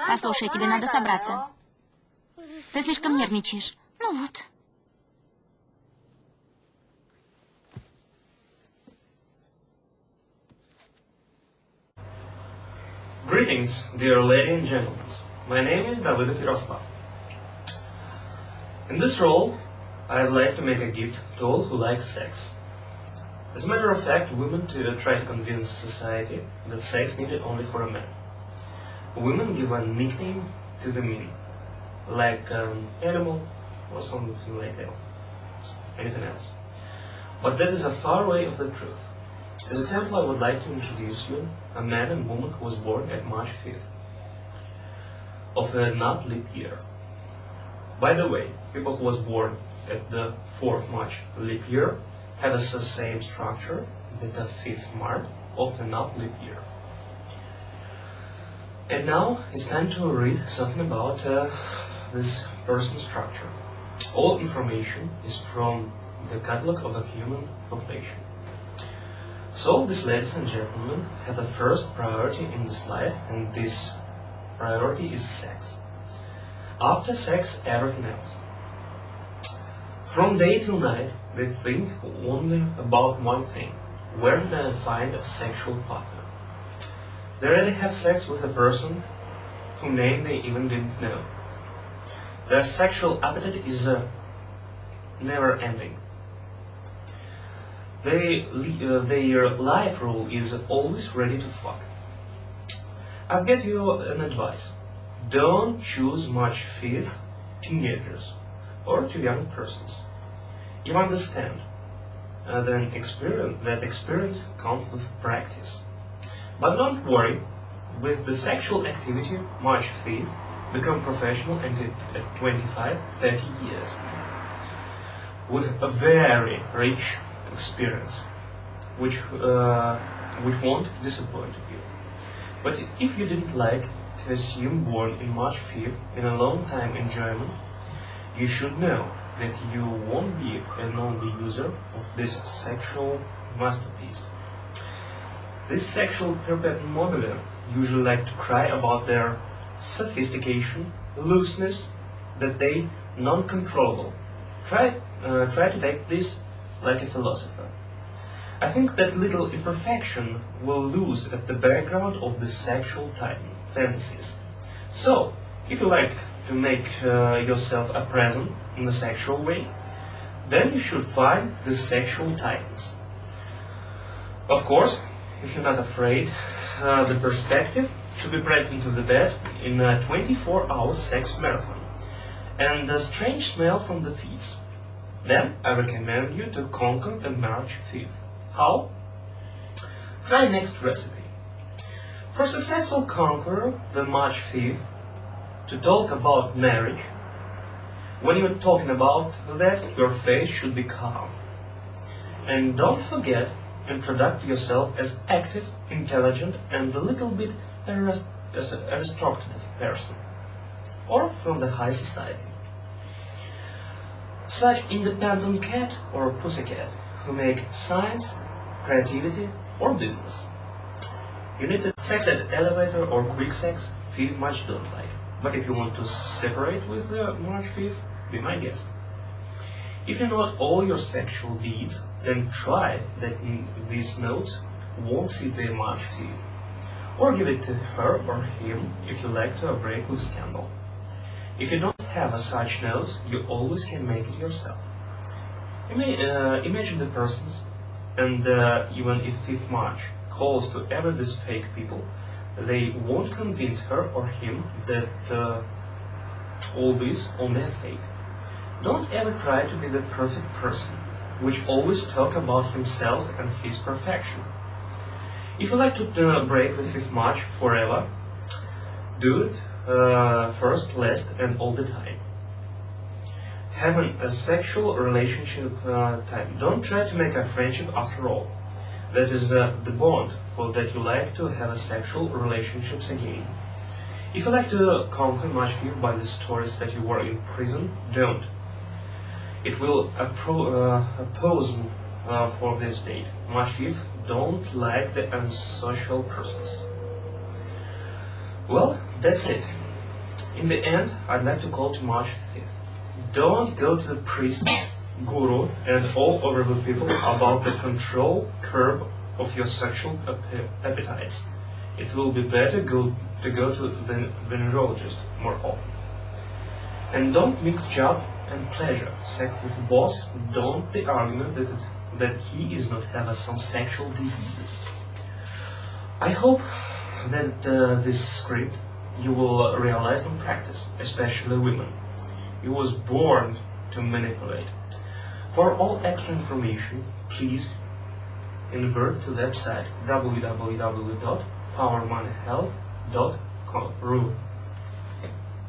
Послушай, тебе надо собраться. Ты слишком нервничаешь. Ну вот. Greetings, dear ladies and gentlemen. My name is Davidov Yaroslav. In this role, I'd like to make a gift to all who like sex. As a matter of fact, women try to convince society that sex needed only for a man. Women give a nickname to the men, like an animal or something like that, anything else. But that is a far way of the truth. As example, I would like to introduce you a man and woman who was born at March 5th of a not leap year. By the way, people who was born at the 4th March leap year have the same structure with the 5th March of the not leap year. And now it's time to read something about this person's structure. All information is from the catalog of a human population. So these ladies and gentlemen have the first priority in this life, and this priority is sex. After sex, everything else. From day till night, they think only about one thing: where can I find a sexual partner? They already have sex with a person whose name they even didn't know. Their sexual appetite is never ending. Their life rule is always ready to fuck. I'll give you an advice. Don't choose March 5th teenagers or too young persons. You understand that experience comes with practice. But don't worry, with the sexual activity, March 5th, become professional and at 25, 30 years. With a very rich experience, which won't disappoint you. But if you didn't like to assume born in March 5th in a long time enjoyment, you should know that you won't be an only user of this sexual masterpiece. This sexual perpetuum mobile usually like to cry about their sophistication, looseness, that they non-controllable. Try to take this like a philosopher. I think that little imperfection will lose at the background of the sexual fantasies. So, if you like to make yourself a present in a sexual way, then you should find the sexual titans. Of course, if you're not afraid, the perspective to be present to the bed in a 24-hour sex marathon and the strange smell from the feet. Then I recommend you to conquer the March 5th. How? Try next recipe. For successful conqueror the March 5th, to talk about marriage, when you're talking about that, your face should be calm. And don't forget, introduce yourself as active, intelligent, and a little bit aristocratic person, or from the high society. Such independent cat or pussycat who make science, creativity, or business. You need to sex at elevator or quick sex, 5th March don't like. But if you want to separate with the March 5th, be my guest. If you know all your sexual deeds, then try that these notes won't see the March 5th. Or give it to her or him if you like to break with scandal. If you don't have such notes, you always can make it yourself. Imagine the persons, and even if 5th March calls to ever these fake people, they won't convince her or him that all this only a fake. Don't ever try to be the perfect person, which always talk about himself and his perfection. If you like to break the 5th March forever, do it first, last, and all the time. Having a sexual relationship time. Don't try to make a friendship after all. That is the bond for that you like to have a sexual relationships again. If you like to conquer March 5th by the stories that you were in prison, don't. It will oppose for this date. March 5th don't like the unsocial persons. Well, that's it. In the end, I'd like to call to March 5th. Don't go to the priest, guru, and all other people about the control curve of your sexual appetites. It will be better to go to the venerologist more often. And don't mix job and pleasure. Sex with the boss, don't the argument that he is not having some sexual diseases. I hope that this script you will realize in practice, especially women. You was born to manipulate. For all extra information, please invert to the website www.powermoneyhealth.ru.